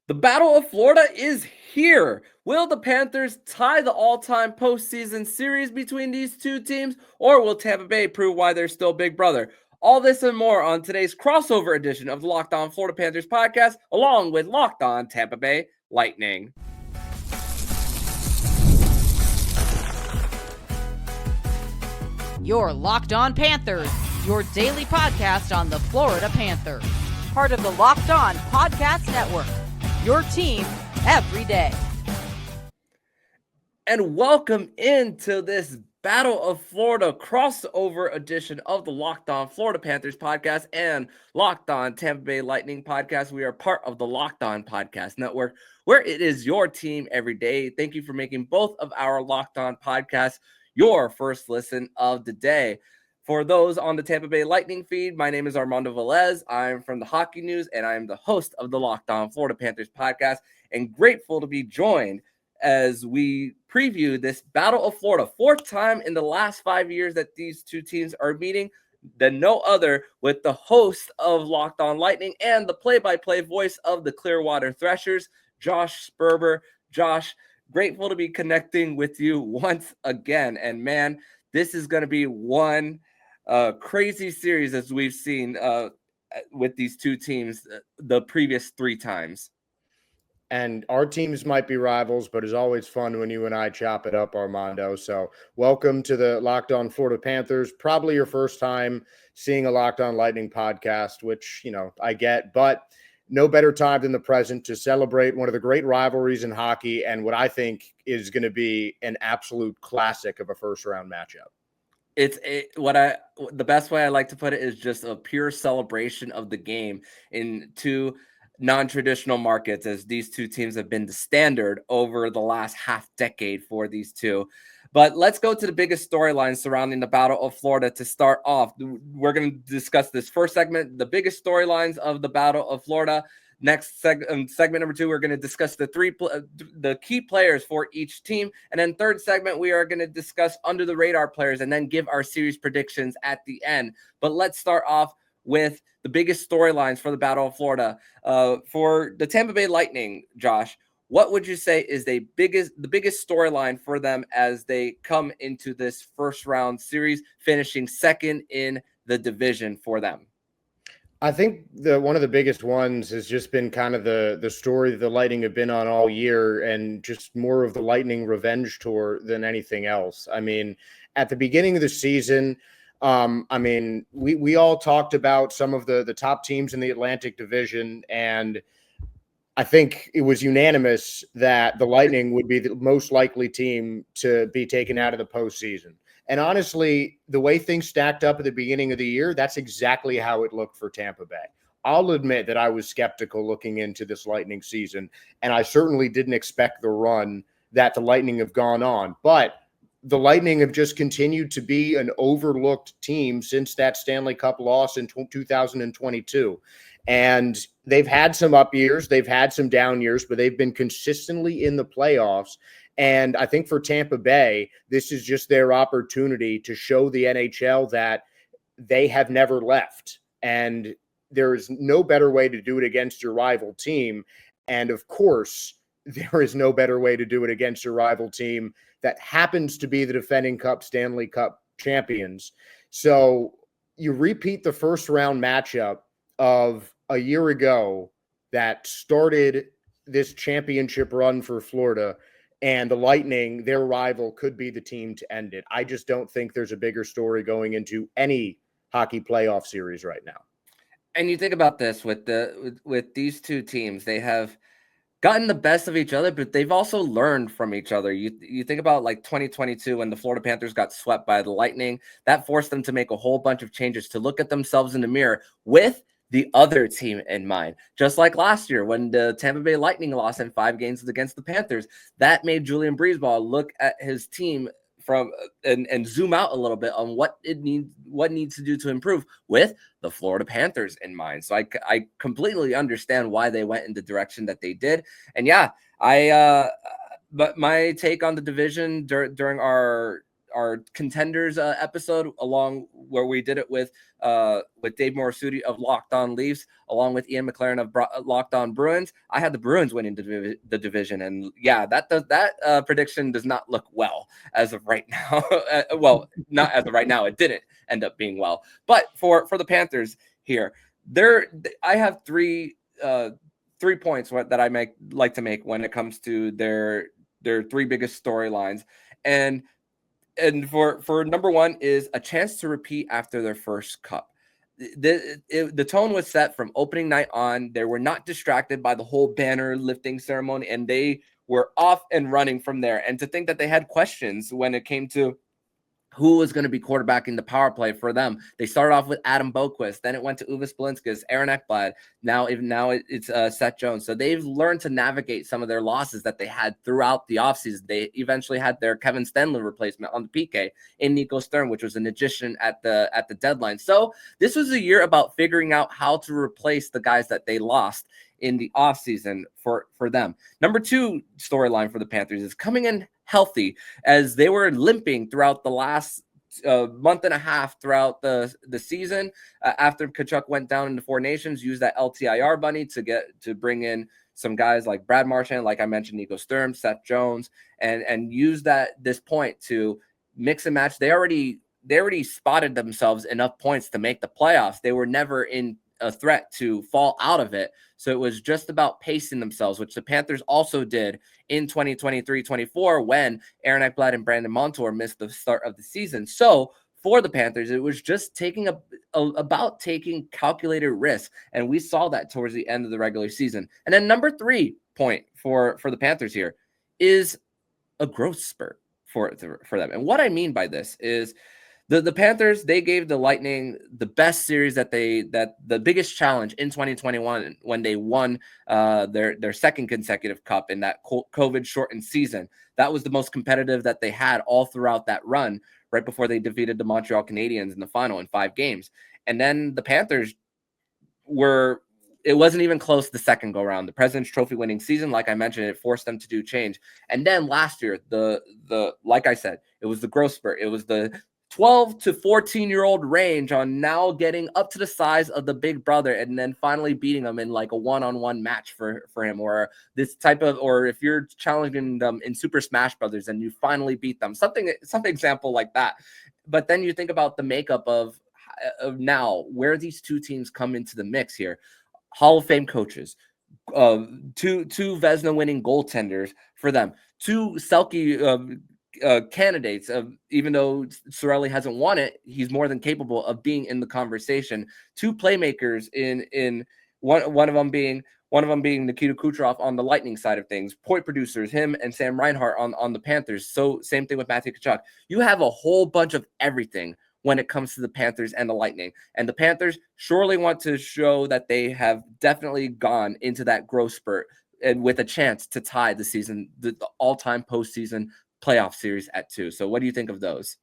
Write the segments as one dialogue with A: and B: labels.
A: The Battle of Florida is here. Will the Panthers tie the all-time postseason series between these two teams, or will Tampa Bay prove why they're still big brother? All this and more on today's crossover edition of the Locked On Florida Panthers podcast, along with Locked On Tampa Bay Lightning.
B: You're Locked On Panthers, your daily podcast on the Florida Panthers. Part of the Locked On Podcast Network, your team every day.
A: And welcome into this Battle of Florida crossover edition of the Locked On Florida Panthers podcast and Locked On Tampa Bay Lightning podcast. We are part of the Locked On Podcast Network, where it is your team every day. Thank you for making both of our Locked On podcasts your first listen of the day. For those on the Tampa Bay Lightning feed, my name is Armando Velez. I'm from the Hockey News, and I am the host of the Locked On Florida Panthers podcast, and grateful to be joined as we preview this Battle of Florida, fourth time in the last 5 years that these two teams are meeting, than no other, with the host of Locked On Lightning and the play-by-play voice of the Clearwater Threshers, Josh Sperber. Josh, grateful to be connecting with you once again. And man, this is going to be one crazy series as we've seen with these two teams the previous three times.
C: And our teams might be rivals, but it's always fun when you and I chop it up, Armando. So welcome to the Locked On Florida Panthers. Probably your first time seeing a Locked On Lightning podcast, which, you know, I get, but no better time than the present to celebrate one of the great rivalries in hockey and what I think is going to be an absolute classic of a first-round matchup.
A: The best way I like to put it is just a pure celebration of the game in two non-traditional markets, as these two teams have been the standard over the last half decade for these two. But let's go to the biggest storyline surrounding the Battle of Florida to start off. We're going to discuss this first segment, the biggest storylines of the Battle of Florida. Next segment number two, we're going to discuss the key players for each team. And then third segment, we are going to discuss under the radar players and then give our series predictions at the end. But let's start off with the biggest storylines for the Battle of Florida. For the Tampa Bay Lightning, Josh, what would you say is the biggest storyline for them as they come into this first round series, finishing second in the division for them?
C: I think one of the biggest ones has just been kind of the story that the Lightning have been on all year, and just more of the Lightning revenge tour than anything else. I mean, at the beginning of the season, we all talked about some of the top teams in the Atlantic Division, and I think it was unanimous that the Lightning would be the most likely team to be taken out of the postseason. And honestly, the way things stacked up at the beginning of the year, that's exactly how it looked for Tampa Bay. I'll admit that I was skeptical looking into this Lightning season, and I certainly didn't expect the run that the Lightning have gone on. But the Lightning have just continued to be an overlooked team since that Stanley Cup loss in 2022. And they've had some up years, they've had some down years, but they've been consistently in the playoffs. And I think for Tampa Bay, this is just their opportunity to show the NHL that they have never left. And there is no better way to do it against your rival team. And of course, there is no better way to do it against your rival team that happens to be the defending Stanley Cup champions. So you repeat the first round matchup of a year ago that started this championship run for Florida, and the Lightning, their rival, could be the team to end it. I just don't think there's a bigger story going into any hockey playoff series right now.
A: And you think about this with these two teams, they have gotten the best of each other, but they've also learned from each other. You think about like 2022 when the Florida Panthers got swept by the Lightning, that forced them to make a whole bunch of changes to look at themselves in the mirror with the other team in mind. Just like last year when the Tampa Bay Lightning lost in 5 games against the Panthers, that made Julian Breezeball look at his team and zoom out a little bit on what needs to do to improve with the Florida Panthers in mind. So I completely understand why they went in the direction that they did. And yeah, but my take on the division during our our contenders episode, along where we did it with Dave Morisuti of Locked On Leafs, along with Ian McLaren of Locked On Bruins. I had the Bruins winning the division, and yeah, that prediction does not look well as of right now. Well, not as of right now. It didn't end up being well, but for the Panthers here, I have three points that I like to make when it comes to their three biggest storylines. And for number one is a chance to repeat after their first cup. The tone was set from opening night on. They were not distracted by the whole banner lifting ceremony, and they were off and running from there. And to think that they had questions when it came to who was going to be quarterbacking the power play for them. They started off with Adam Boquist, then it went to Uwe Splinskas, Aaron Ekblad. Now it's Seth Jones. So they've learned to navigate some of their losses that they had throughout the offseason. They eventually had their Kevin Stenley replacement on the PK in Nico Sturm, which was an addition at the deadline. So this was a year about figuring out how to replace the guys that they lost in the offseason for them. Number two storyline for the Panthers is coming in healthy, as they were limping throughout the last month and a half throughout the season after Tkachuk went down in the Four Nations, used that LTIR money to bring in some guys like Brad Marchand, like I mentioned, Nico Sturm, Seth Jones, and use this point to mix and match. They already spotted themselves enough points to make the playoffs. They were never in a threat to fall out of it. So it was just about pacing themselves, which the Panthers also did in 2023-24 when Aaron Ekblad and Brandon Montour missed the start of the season. So for the Panthers, it was just about taking calculated risks. And we saw that towards the end of the regular season. And then number 3 point for the Panthers here is a growth spurt for them. And what I mean by this is the Panthers, they gave the Lightning the best series that the biggest challenge in 2021 when they won their second consecutive cup in that COVID shortened season. That was the most competitive that they had all throughout that run, right before they defeated the Montreal Canadiens in the final in 5 games. And then the Panthers it wasn't even close the second go round. The President's Trophy winning season, like I mentioned, it forced them to do change. And then last year, like I said, it was the growth spurt. It was the 12 to 14-year-old range on now getting up to the size of the big brother and then finally beating him in like a one-on-one match for him, or this type of, or if you're challenging them in Super Smash Brothers and you finally beat them, some example like that. But then you think about the makeup of now where these two teams come into the mix here. Hall of Fame coaches, two Vezina winning goaltenders for them, two Selke candidates. Even though Cirelli hasn't won it, he's more than capable of being in the conversation. Two playmakers in one of them being Nikita Kucherov on the Lightning side of things, point producers, him and Sam Reinhart on the Panthers. So same thing with Matthew Tkachuk. You have a whole bunch of everything when it comes to the Panthers and the Lightning. And the Panthers surely want to show that they have definitely gone into that growth spurt and with a chance to tie the all-time postseason playoff series at 2. So what do you think of those?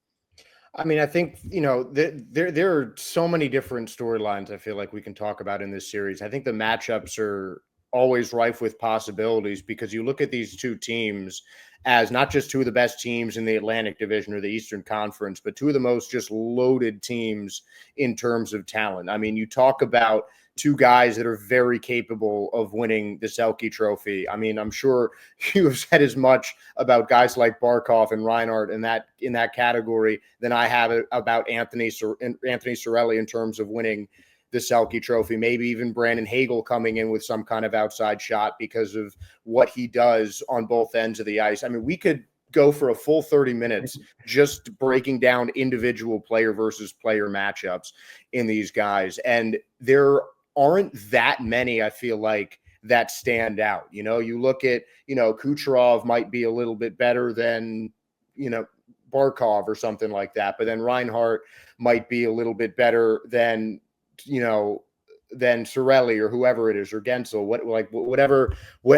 C: I mean, I think, there are so many different storylines I feel like we can talk about in this series. I think the matchups are always rife with possibilities because you look at these two teams as not just two of the best teams in the Atlantic Division or the Eastern Conference, but two of the most just loaded teams in terms of talent. I mean, you talk about two guys that are very capable of winning the Selke Trophy. I mean, I'm sure you have said as much about guys like Barkov and Reinhart in that category than I have about Anthony Cirelli in terms of winning the Selke Trophy. Maybe even Brandon Hagel coming in with some kind of outside shot because of what he does on both ends of the ice. I mean, we could go for a full 30 minutes just breaking down individual player versus player matchups in these guys. And there aren't that many, I feel like, that stand out. You look at, Kucherov might be a little bit better than, Barkov or something like that. But then Reinhart might be a little bit better than Cirelli or whoever it is, or Gensel,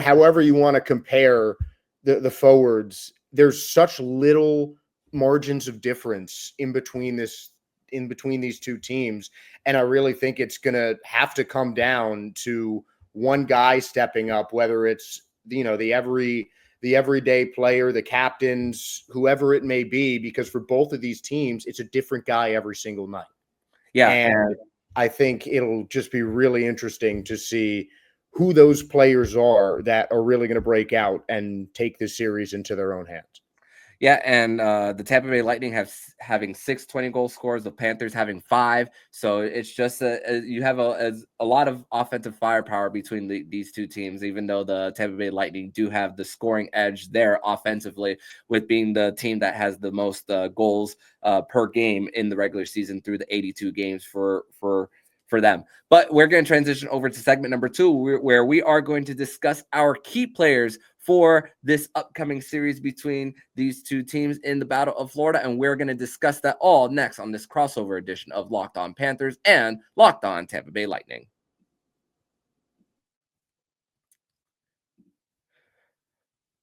C: however you want to compare the forwards. There's such little margins of difference in between these two teams. And I really think it's going to have to come down to one guy stepping up, whether it's, the the everyday player, the captains, whoever it may be, because for both of these teams, it's a different guy every single night.
A: Yeah.
C: And I think it'll just be really interesting to see who those players are that are really going to break out and take this series into their own hands.
A: Yeah, and the Tampa Bay Lightning having 6 20-goal scores, the Panthers having 5. So it's just you have a lot of offensive firepower between these two teams, even though the Tampa Bay Lightning do have the scoring edge there offensively, with being the team that has the most goals per game in the regular season through the 82 games for them. But we're going to transition over to segment number 2, where we are going to discuss our key players for this upcoming series between these two teams in the Battle of Florida. And we're going to discuss that all next on this crossover edition of Locked On Panthers and Locked On Tampa Bay Lightning.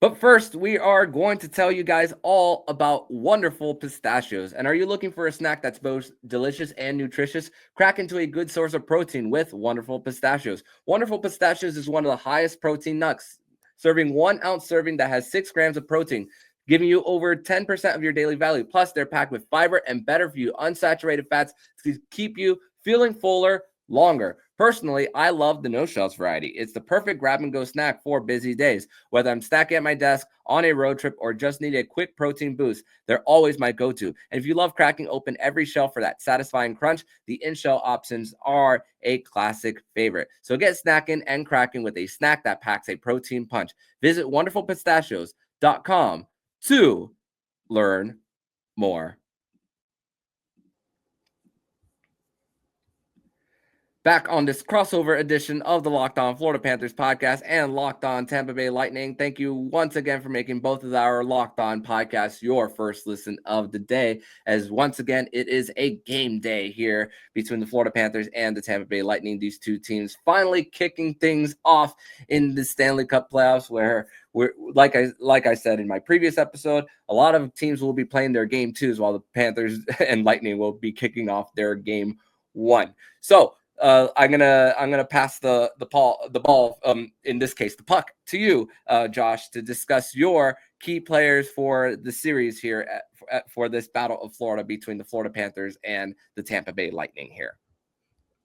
A: But first, we are going to tell you guys all about Wonderful Pistachios. And are you looking for a snack that's both delicious and nutritious? Crack into a good source of protein with Wonderful Pistachios. Wonderful Pistachios is one of the highest protein nuts, serving 1 ounce serving that has 6 grams of protein, giving you over 10% of your daily value. Plus, they're packed with fiber and better for you unsaturated fats to keep you feeling fuller longer. Personally, I love the no-shells variety. It's the perfect grab-and-go snack for busy days. Whether I'm stacking at my desk, on a road trip, or just need a quick protein boost, they're always my go-to. And if you love cracking open every shell for that satisfying crunch, the in-shell options are a classic favorite. So get snacking and cracking with a snack that packs a protein punch. Visit wonderfulpistachios.com to learn more. Back on this crossover edition of the Locked On Florida Panthers podcast and Locked On Tampa Bay Lightning. Thank you once again for making both of our Locked On podcasts your first listen of the day, as once again, it is a game day here between the Florida Panthers and the Tampa Bay Lightning. These two teams finally kicking things off in the Stanley Cup playoffs, where we're like I said in my previous episode, a lot of teams will be playing their game 2s while the Panthers and Lightning will be kicking off their game 1. So I'm gonna pass the ball, in this case the puck, to you, Josh, to discuss your key players for the series here for this Battle of Florida between the Florida Panthers and the Tampa Bay Lightning here.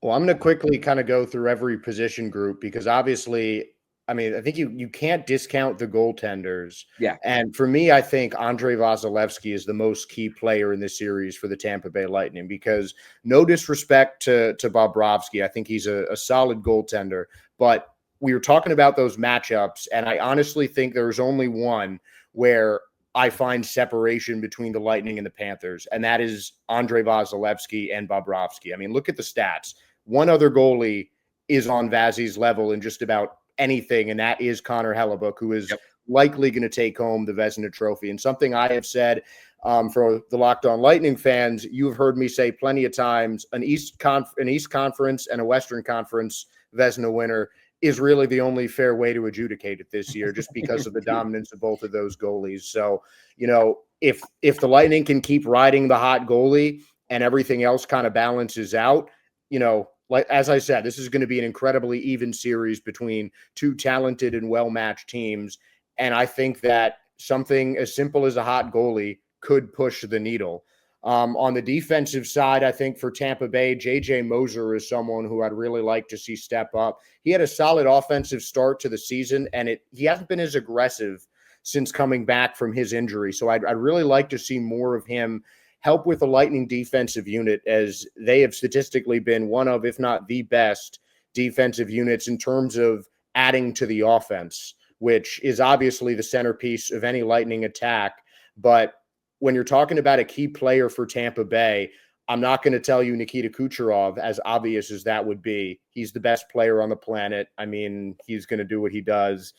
C: Well, I'm going to quickly kind of go through every position group because obviously, I mean, I think you can't discount the goaltenders.
A: Yeah.
C: And for me, I think Andrei Vasilevskiy is the most key player in this series for the Tampa Bay Lightning because no disrespect to Bobrovsky. I think he's a solid goaltender. But we were talking about those matchups, and I honestly think there's only one where I find separation between the Lightning and the Panthers, and that is Andrei Vasilevskiy and Bobrovsky. I mean, look at the stats. One other goalie is on Vazzy's level in just about anything, and that is Connor Hellebuck, who is likely going to take home the Vezina Trophy. And something I have said for the Locked On Lightning fans, you've heard me say plenty of times, an East Conference and a Western Conference Vezina winner is really the only fair way to adjudicate it this year, just because of the dominance of both of those goalies. So, you know, if the Lightning can keep riding the hot goalie and everything else kind of balances out, you know, like as I said, this is going to be an incredibly even series between two talented and well-matched teams. And I think that something as simple as a hot goalie could push the needle. On the defensive side, I think for Tampa Bay, J.J. Moser is someone who I'd really like to see step up. He had a solid offensive start to the season, and he hasn't been as aggressive since coming back from his injury. So I'd really like to see more of him help with the Lightning defensive unit, as they have statistically been one of, if not the best defensive units in terms of adding to the offense, which is obviously the centerpiece of any Lightning attack. But when you're talking about a key player for Tampa Bay, I'm not going to tell you Nikita Kucherov, as obvious as that would be. He's the best player on the planet. I mean, he's going to do what he does.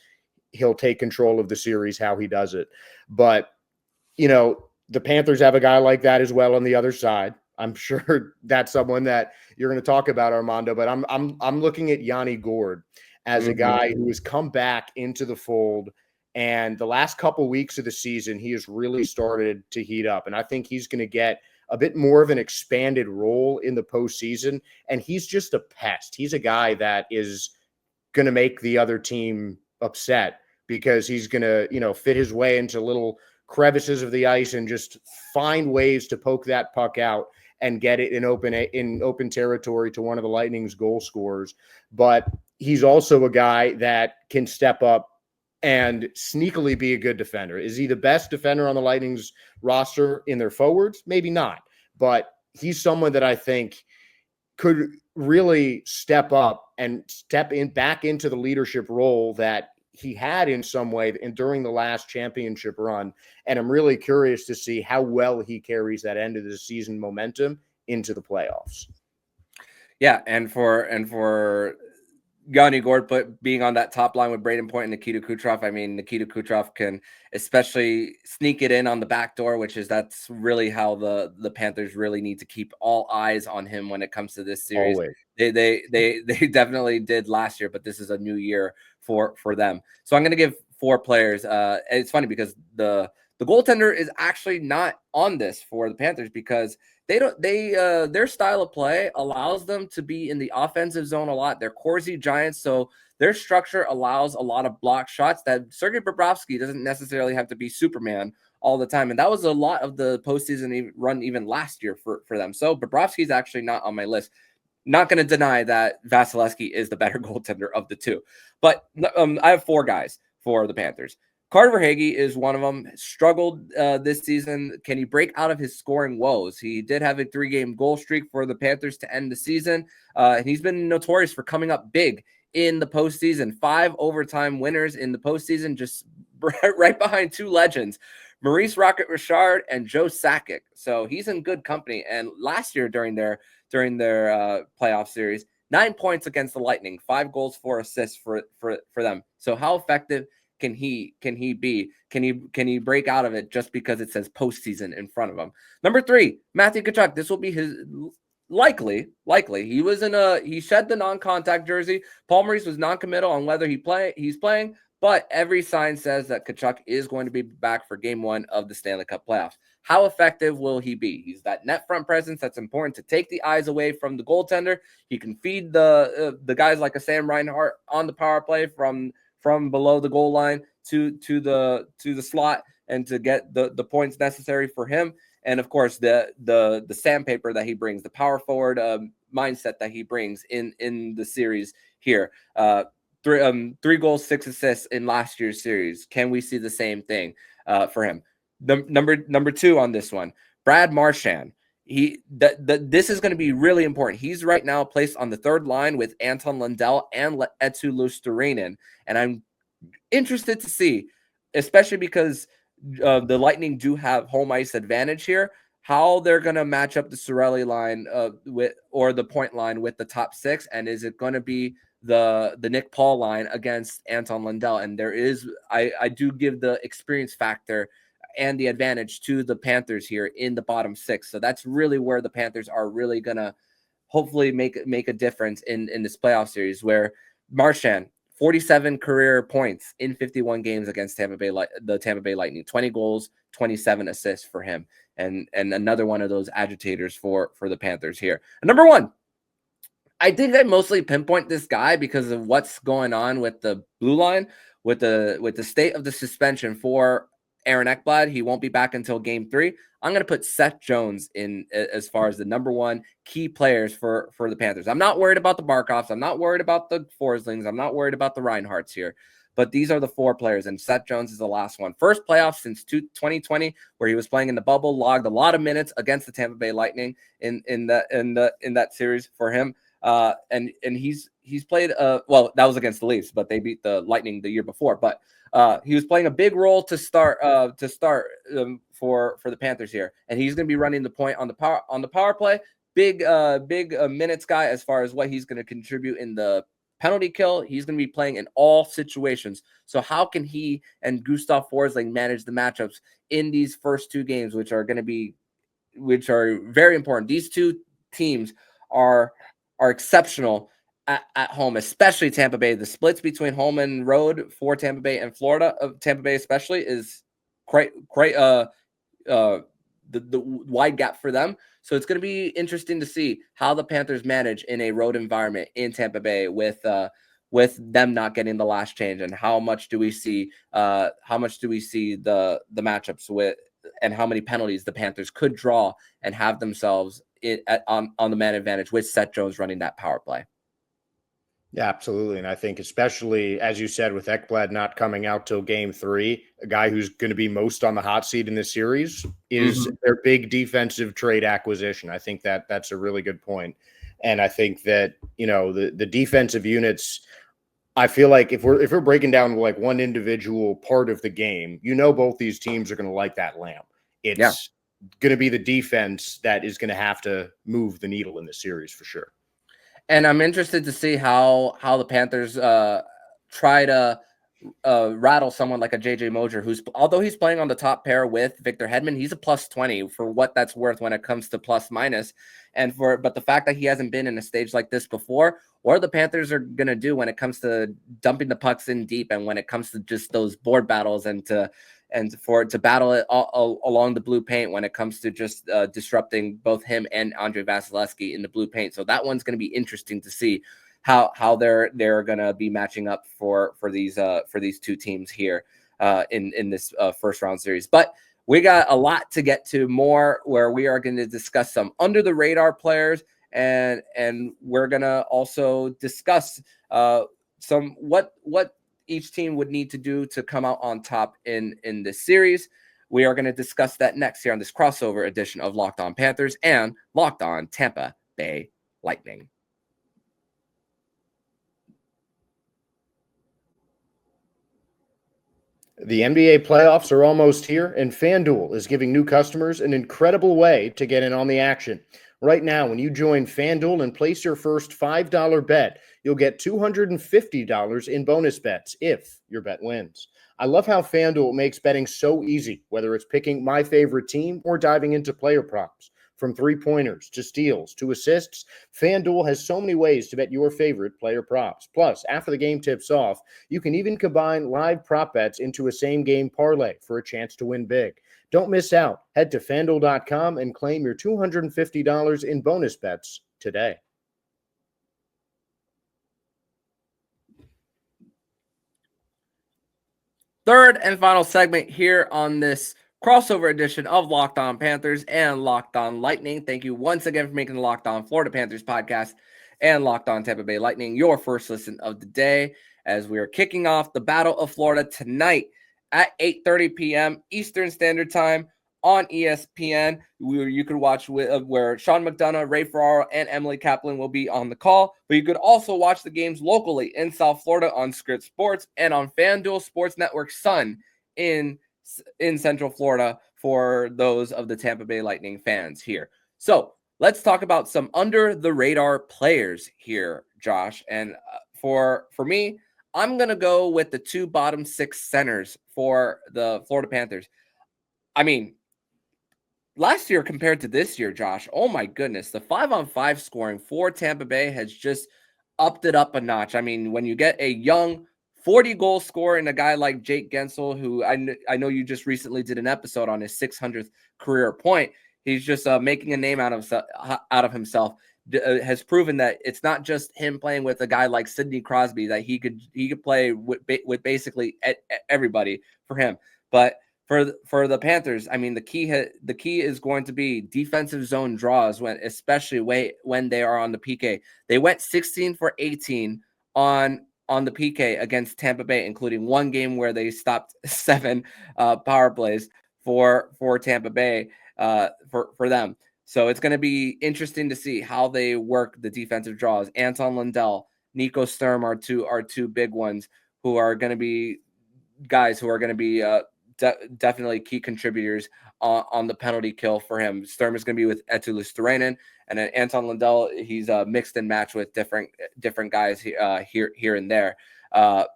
C: He'll take control of the series how he does it. But, you know, the Panthers have a guy like that as well on the other side. I'm sure that's someone that you're going to talk about, Armando, but I'm looking at Yanni Gourde as a guy who has come back into the fold, and the last couple weeks of the season, he has really started to heat up, and I think he's going to get a bit more of an expanded role in the postseason, and he's just a pest. He's a guy that is going to make the other team upset because he's going to, fit his way into little crevices of the ice and just find ways to poke that puck out and get it in open territory to one of the Lightning's goal scorers. But he's also a guy that can step up and sneakily be a good defender. Is he the best defender on the Lightning's roster in their forwards? Maybe not, but he's someone that I think could really step up and step in back into the leadership role that he had in some way during the last championship run. And I'm really curious to see how well he carries that end of the season momentum into the playoffs.
A: Yeah, and for Yanni Gord, but being on that top line with Braden Point and Nikita Kucherov, I mean, Nikita Kucherov can especially sneak it in on the back door, that's really how the Panthers really need to keep all eyes on him when it comes to this series.
C: Always.
A: They definitely did last year, but this is a new year for them. So I'm going to give 4 players. It's funny because the goaltender is actually not on this for the Panthers because their style of play allows them to be in the offensive zone a lot. They're Corsi giants, so their structure allows a lot of block shots that Sergei Bobrovsky doesn't necessarily have to be Superman all the time. And that was a lot of the postseason run even last year for them. So Bobrovsky's actually not on my list. Not going to deny that Vasilevsky is the better goaltender of the two. But I have 4 guys for the Panthers. Carter Verhaeghe is one of them. Struggled this season. Can he break out of his scoring woes? He did have a 3-game goal streak for the Panthers to end the season. And he's been notorious for coming up big in the postseason. 5 overtime winners in the postseason, just right behind 2 legends, Maurice Rocket Richard and Joe Sakic. So he's in good company. And last year during their playoff series, 9 points against the Lightning, 5 goals, 4 assists for them. So how effective can he be? Can he break out of it just because it says postseason in front of him? Number 3, Matthew Tkachuk. This will be his likely. He shed the non-contact jersey. Paul Maurice was non-committal on whether he's playing, but every sign says that Tkachuk is going to be back for game 1 of the Stanley Cup playoffs. How effective will he be? He's that net front presence that's important to take the eyes away from the goaltender. He can feed the guys like a Sam Reinhart on the power play from below the goal line to the slot and to get the points necessary for him. And of course, the sandpaper that he brings, the power forward mindset that he brings in the series here. 3 goals, 6 assists in last year's series. Can we see the same thing for him? The number 2 on this one, Brad Marchand. This is going to be really important. He's right now placed on the 3rd line with Anton Lundell and Eetu Luostarinen. And I'm interested to see, especially because the Lightning do have home ice advantage here, how they're going to match up the Cirelli line or the point line with the top 6. And is it going to be the Nick Paul line against Anton Lundell? And I do give the experience factor and the advantage to the Panthers here in the bottom 6. So that's really where the Panthers are really going to hopefully make a difference in this playoff series, where Marchand, 47 career points in 51 games against the Tampa Bay Lightning, 20 goals, 27 assists for him. And another one of those agitators for the Panthers here. And number 1, I think I mostly pinpoint this guy because of what's going on with the blue line, with the state of the suspension for Aaron Ekblad. He won't be back until game 3. I'm going to put Seth Jones in as far as the number 1 key players for the Panthers. I'm not worried about the Barkovs. I'm not worried about the Forslings. I'm not worried about the Reinhardts here. But these are the 4 players, and Seth Jones is the last one. First playoff since 2020, where he was playing in the bubble, logged a lot of minutes against the Tampa Bay Lightning in that series for him. And he's played well, that was against the Leafs, but they beat the Lightning the year before. But he was playing a big role to start for the Panthers here, and he's going to be running the point on the power play. Big minutes guy as far as what he's going to contribute in the penalty kill. He's going to be playing in all situations. So how can he and Gustav Forsling manage the matchups in these first 2 games, which are very important? These 2 teams are exceptional at home, especially Tampa Bay. The splits between home and road for Tampa Bay and Florida, Tampa Bay especially, is quite the wide gap for them. So it's going to be interesting to see how the Panthers manage in a road environment in Tampa Bay with with them not getting the last change, and how much do we see the matchups with, and how many penalties the Panthers could draw and have themselves on the man advantage with Seth Jones running that power play.
C: Yeah, absolutely. And I think especially, as you said, with Ekblad not coming out till game 3, a guy who's going to be most on the hot seat in this series is their big defensive trade acquisition. I think that that's a really good point. And I think that, the defensive units, I feel like if we're breaking down like one individual part of the game, both these teams are going to like that lamp. It's going to be the defense that is going to have to move the needle in this series for sure.
A: And I'm interested to see how the Panthers try to rattle someone like a JJ Moser, although he's playing on the top pair with Victor Hedman, he's a +20 for what that's worth when it comes to plus minus. But the fact that he hasn't been in a stage like this before, what the Panthers are going to do when it comes to dumping the pucks in deep, and when it comes to just those board battles, and for it to battle it all along the blue paint, when it comes to just disrupting both him and Andrei Vasilevsky in the blue paint. So that one's going to be interesting to see how they're going to be matching up for these two teams here in this first round series. But we got a lot to get to more, where we are going to discuss some under the radar players, and we're going to also discuss some what each team would need to do to come out on top in this series. We are going to discuss that next here on this crossover edition of Locked On Panthers and Locked On Tampa Bay Lightning.
C: The NBA playoffs are almost here, and FanDuel is giving new customers an incredible way to get in on the action. Right now, when you join FanDuel and place your first $5 bet, you'll get $250 in bonus bets if your bet wins. I love how FanDuel makes betting so easy, whether it's picking my favorite team or diving into player props. From three-pointers to steals to assists, FanDuel has so many ways to bet your favorite player props. Plus, after the game tips off, you can even combine live prop bets into a same-game parlay for a chance to win big. Don't miss out. Head to FanDuel.com and claim your $250 in bonus bets today.
A: Third and final segment here on this crossover edition of Locked On Panthers and Locked On Lightning. Thank you once again for making the Locked On Florida Panthers podcast and Locked On Tampa Bay Lightning your first listen of the day, as we are kicking off the Battle of Florida tonight at 8:30 p.m. Eastern Standard Time on ESPN. You could watch where Sean McDonough, Ray Ferraro, and Emily Kaplan will be on the call. But you could also watch the games locally in South Florida on Script Sports and on FanDuel Sports Network Sun in Central Florida for those of the Tampa Bay Lightning fans here. So let's talk about some under the radar players here, Josh. And for me, I'm going to go with the two bottom six centers for the Florida Panthers. I mean, last year compared to this year, Josh, oh my goodness, the 5-on-5 scoring for Tampa Bay has just upped it up a notch. I mean, when you get a young 40-goal scorer and a guy like Jake Gensel, who I know you just recently did an episode on his 600th career point, he's just making a name out of himself. Has proven that it's not just him playing with a guy like Sidney Crosby, that he could play with basically everybody for him. But for the Panthers, I mean, the key is going to be defensive zone draws, especially when they are on the PK. They went 16 for 18 on the PK against Tampa Bay, including one game where they stopped 7 power plays for Tampa Bay for them. So it's going to be interesting to see how they work the defensive draws. Anton Lundell, Nico Sturm are two big ones who are going to be guys who are going to be definitely key contributors on the penalty kill for him. Sturm is going to be with Eetu Luostarinen, and then Anton Lundell, he's mixed and matched with different guys here and there.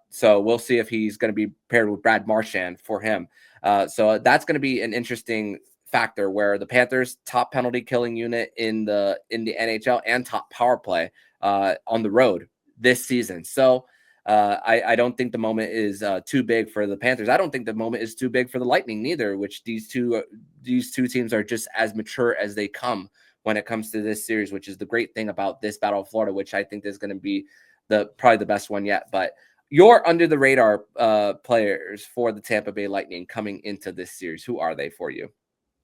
A: So we'll see if he's going to be paired with Brad Marchand for him. So that's going to be an interesting factor, where the Panthers top penalty killing unit in the NHL and top power play on the road this season. So I don't think the moment is too big for the Panthers. I don't think the moment is too big for the Lightning neither, which these two teams are just as mature as they come when it comes to this series, which is the great thing about this Battle of Florida, which I think is going to be probably the best one yet. But your under the radar players for the Tampa Bay Lightning coming into this series, who are they for you?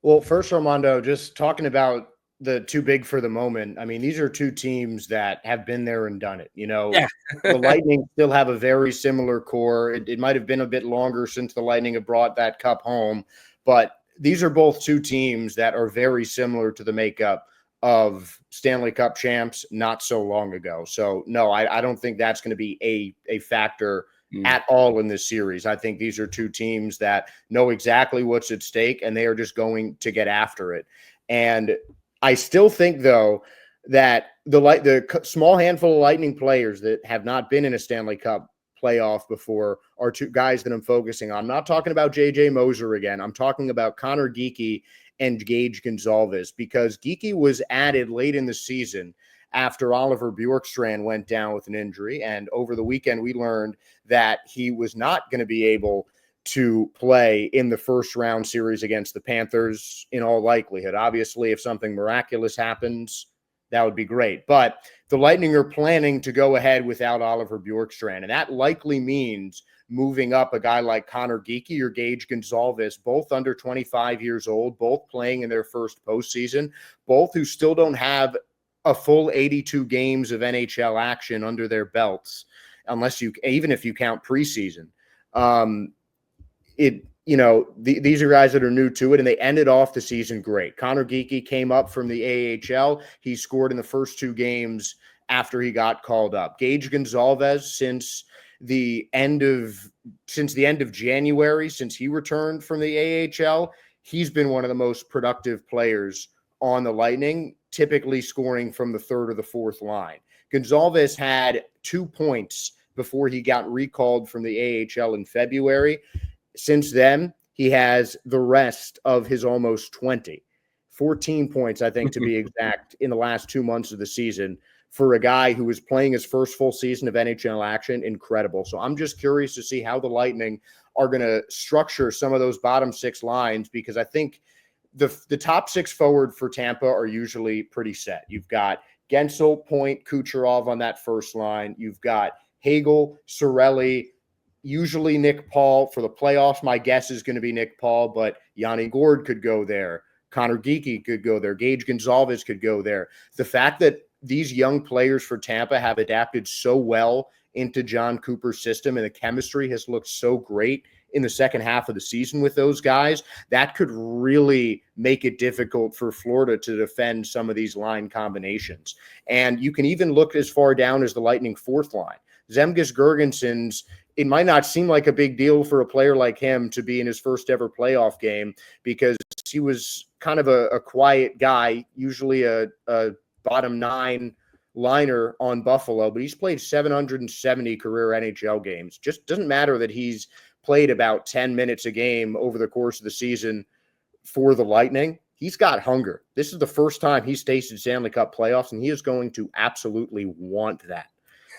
C: Well, first, Armando, just talking about the too big for the moment. I mean, these are two teams that have been there and done it.
A: Yeah.
C: The Lightning still have a very similar core. It might have been a bit longer since the Lightning have brought that cup home, but these are both two teams that are very similar to the makeup of Stanley Cup champs not so long ago. So, no, I don't think that's going to be a factor at all in this series. I think these are two teams that know exactly what's at stake, and they are just going to get after it. And I still think, though, that the small handful of Lightning players that have not been in a Stanley Cup playoff before are two guys that I'm focusing on. I'm not talking about J.J. Moser again. I'm talking about Connor Geekie and Gage Gonzalez, because Geekie was added late in the season after Oliver Bjorkstrand went down with an injury. And over the weekend, we learned that he was not going to be able to play in the first round series against the Panthers in all likelihood. Obviously, if something miraculous happens, that would be great. But the Lightning are planning to go ahead without Oliver Bjorkstrand. And that likely means moving up a guy like Connor Geekie or Gage Gonzalez, both under 25 years old, both playing in their first postseason, both who still don't have a full 82 games of NHL action under their belts, even if you count preseason. These are guys that are new to it, and they ended off the season great. Connor Geekie came up from the AHL. He scored in the first two games after he got called up. Gage Gonzalez, since the end of January, since he returned from the AHL, he's been one of the most productive players on the Lightning, typically scoring from the third or the fourth line. Gonzalez had 2 points before he got recalled from the AHL in February. Since then, he has the rest of his almost 20. 14 points, I think, to be exact, in the last 2 months of the season for a guy who was playing his first full season of NHL action. Incredible. So I'm just curious to see how the Lightning are going to structure some of those bottom six lines, because I think the top six forward for Tampa are usually pretty set. You've got Gensel, Point, Kucherov on that first line. You've got Hagel, Cirelli, usually Nick Paul. For the playoffs, my guess is going to be Nick Paul, but Yanni Gourde could go there. Connor Geekie could go there. Gage Gonzalez could go there. The fact that these young players for Tampa have adapted so well into John Cooper's system, and the chemistry has looked so great in the second half of the season with those guys, that could really make it difficult for Florida to defend some of these line combinations. And you can even look as far down as the Lightning fourth line. Zemgus Girgensons, it might not seem like a big deal for a player like him to be in his first ever playoff game, because he was kind of a quiet guy, usually a bottom nine liner on Buffalo, but he's played 770 career NHL games. Just doesn't matter that he's played about 10 minutes a game over the course of the season for the Lightning. He's got hunger. This is the first time he's tasted Stanley Cup playoffs, and he is going to absolutely want that.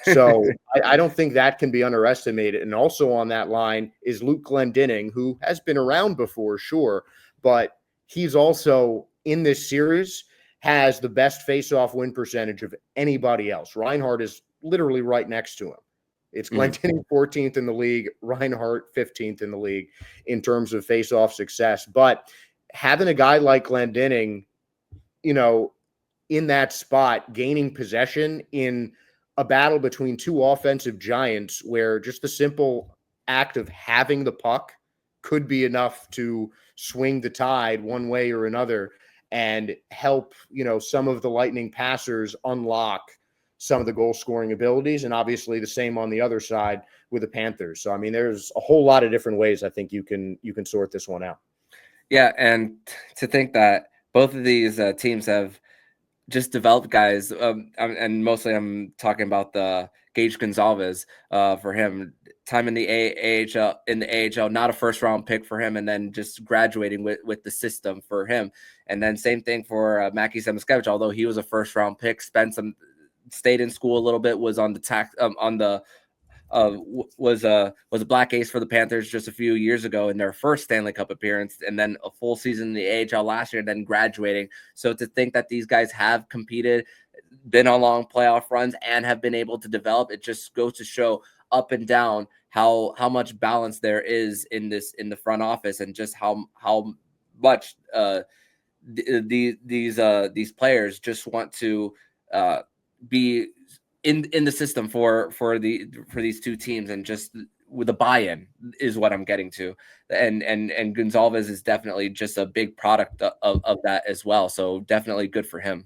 C: So I don't think that can be underestimated. And also on that line is Luke Glendening, who has been around before, sure, but he's also in this series has the best face-off win percentage of anybody else. Reinhart is literally right next to him. It's Glendening 14th in the league, Reinhart 15th in the league in terms of face-off success. But having a guy like Glendening, in that spot, gaining possession in a battle between two offensive giants, where just the simple act of having the puck could be enough to swing the tide one way or another and help, some of the Lightning passers unlock some of the goal scoring abilities. And obviously the same on the other side with the Panthers. So, I mean, there's a whole lot of different ways I think you can sort this one out.
A: Yeah. And to think that both of these teams have just developed guys, and mostly I'm talking about the Gage Gonzalez for him. Time in the AHL, not a first round pick for him, and then just graduating with the system for him. And then same thing for Mackie Samoskevich, although he was a first round pick, stayed in school a little bit, was on the was a black ace for the Panthers just a few years ago in their first Stanley Cup appearance, and then a full season in the AHL last year, and then graduating. So to think that these guys have competed been on long playoff runs and have been able to develop. It just goes to show up and down how much balance there is in the front office, and just how much these players just want to be in the system for these two teams, and just with the buy-in is what I'm getting to. And Gonzalez is definitely just a big product of that as well. So definitely good for him.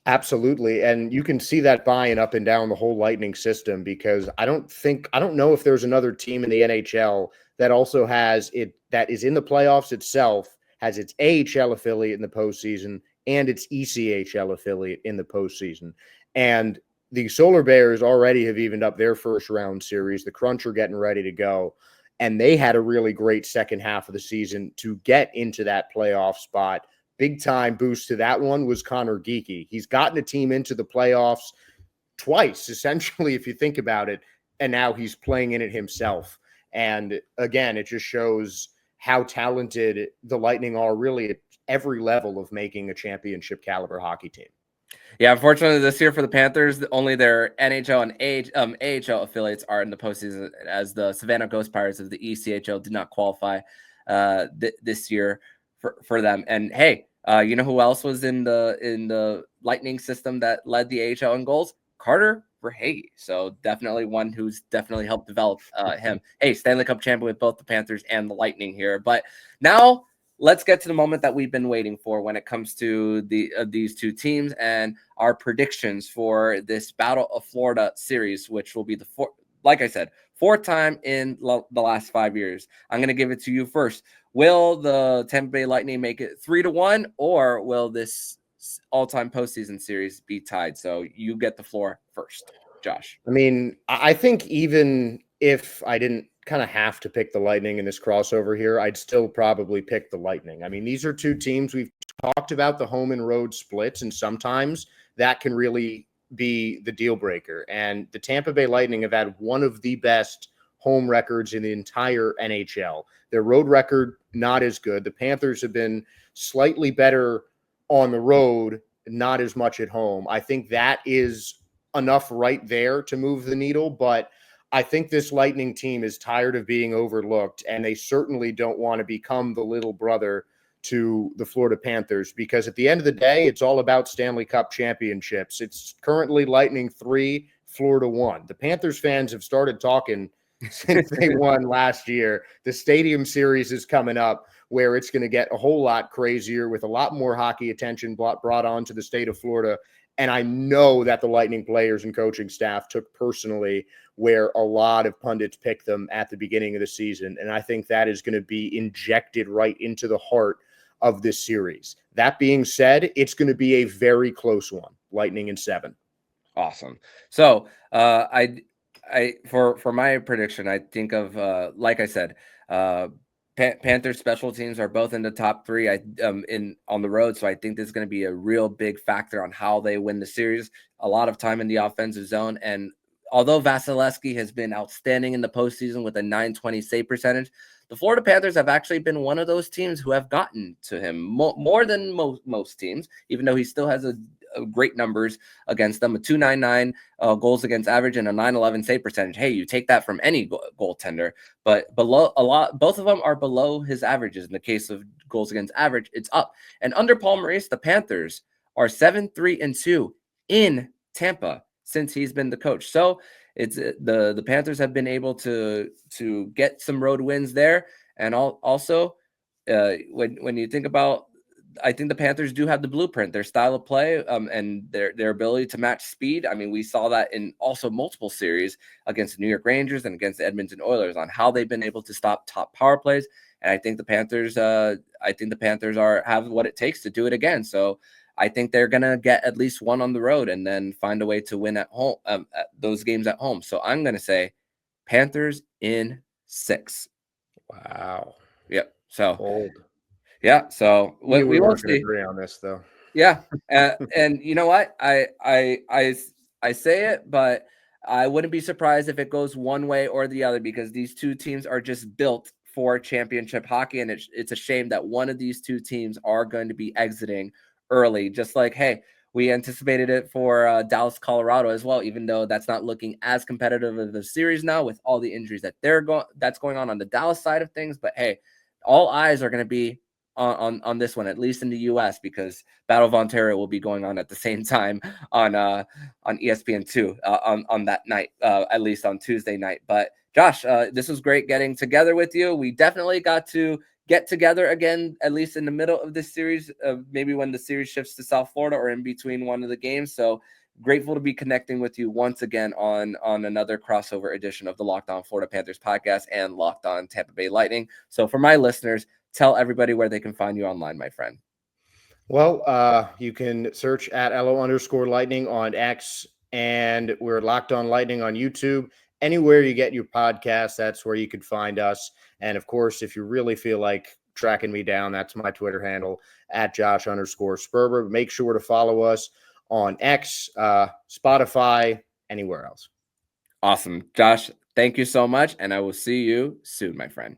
C: Absolutely. And you can see that buy-in up and down the whole Lightning system, because I don't know if there's another team in the NHL that also has it, that is in the playoffs itself, has its AHL affiliate in the postseason and its ECHL affiliate in the postseason. And the Solar Bears already have evened up their first round series. The Crunch are getting ready to go. And they had a really great second half of the season to get into that playoff spot. Big time boost to that one was Connor Geekie. He's gotten a team into the playoffs twice, essentially, if you think about it. And now he's playing in it himself. And again, it just shows how talented the Lightning are really at every level of making a championship caliber hockey team.
A: Yeah, unfortunately, this year for the Panthers, only their NHL and AHL affiliates are in the postseason, as the Savannah Ghost Pirates of the ECHL did not qualify this year for them. And hey, you know who else was in the Lightning system that led the AHL in goals? Carter Verhaeghe. So definitely one who's definitely helped develop him. Hey, Stanley Cup champion with both the Panthers and the Lightning here. But now let's get to the moment that we've been waiting for when it comes to these two teams and our predictions for this Battle of Florida series, which will be the fourth time in the last 5 years. I'm going to give it to you first. Will the Tampa Bay Lightning make it 3-1, or will this all-time postseason series be tied? So you get the floor first, Josh.
C: I mean, I think even if I didn't kind of have to pick the Lightning in this crossover here, I'd still probably pick the Lightning. I mean, these are two teams, we've talked about the home and road splits, and sometimes that can really be the deal breaker. And the Tampa Bay Lightning have had one of the best home records in the entire NHL. Their road record, not as good. The Panthers have been slightly better on the road, not as much at home. I think that is enough right there to move the needle, but I think this Lightning team is tired of being overlooked, and they certainly don't want to become the little brother to the Florida Panthers, because at the end of the day, it's all about Stanley Cup championships. It's currently Lightning 3, Florida 1. The Panthers fans have started talking since they won last year. The Stadium Series is coming up, where it's going to get a whole lot crazier with a lot more hockey attention brought on to the state of Florida. And I know that the Lightning players and coaching staff took personally where a lot of pundits picked them at the beginning of the season. And I think that is going to be injected right into the heart of this series. That being said, it's going to be a very close one, Lightning in 7.
A: Awesome. So for my prediction, I think of like I said, Panthers special teams are both in the top 3 on the road. So I think this is going to be a real big factor on how they win the series. A lot of time in the offensive zone. And although Vasilevsky has been outstanding in the postseason with a .920 save percentage, the Florida Panthers have actually been one of those teams who have gotten to him more than most teams, even though he still has a great numbers against them, a .299 goals against average and a .911 save percentage. Hey, you take that from any goaltender, but both of them are below his averages. In the case of goals against average, it's up. And under Paul Maurice, the Panthers are 7-3-2 in Tampa since he's been the coach. So it's the Panthers have been able to get some road wins there. And also when you think about, I think the Panthers do have the blueprint, their style of play, and their ability to match speed. I mean, we saw that in also multiple series against the New York Rangers and against the Edmonton Oilers on how they've been able to stop top power plays. And I think the Panthers have what it takes to do it again. So I think they're gonna get at least one on the road and then find a way to win at home, those games at home. So I'm gonna say Panthers in 6.
C: Wow.
A: Yep. So
C: Bold.
A: Yeah, so we won't see.
C: Agree on this, though.
A: Yeah, and you know what? I say it, but I wouldn't be surprised if it goes one way or the other, because these two teams are just built for championship hockey, and it's a shame that one of these two teams are going to be exiting early. Just like, hey, we anticipated it for Dallas, Colorado as well, even though that's not looking as competitive of the series now with all the injuries that that's going on the Dallas side of things. But hey, all eyes are going to be on this one, at least in the US, because Battle of Ontario will be going on at the same time on ESPN2 on that night, at least on Tuesday night. But Josh, this was great getting together with you. We definitely got to get together again, at least in the middle of this series, maybe when the series shifts to South Florida or in between one of the games. So grateful to be connecting with you once again on another crossover edition of the Locked On Florida Panthers podcast and Locked On Tampa Bay Lightning. So for my listeners, tell everybody where they can find you online, my friend.
C: Well, you can search at LO_Lightning on X, and we're Locked On Lightning on YouTube. Anywhere you get your podcast, that's where you could find us. And of course, if you really feel like tracking me down, that's my Twitter handle at Josh_Sperber. Make sure to follow us on X, Spotify, anywhere else.
A: Awesome. Josh, thank you so much. And I will see you soon, my friend.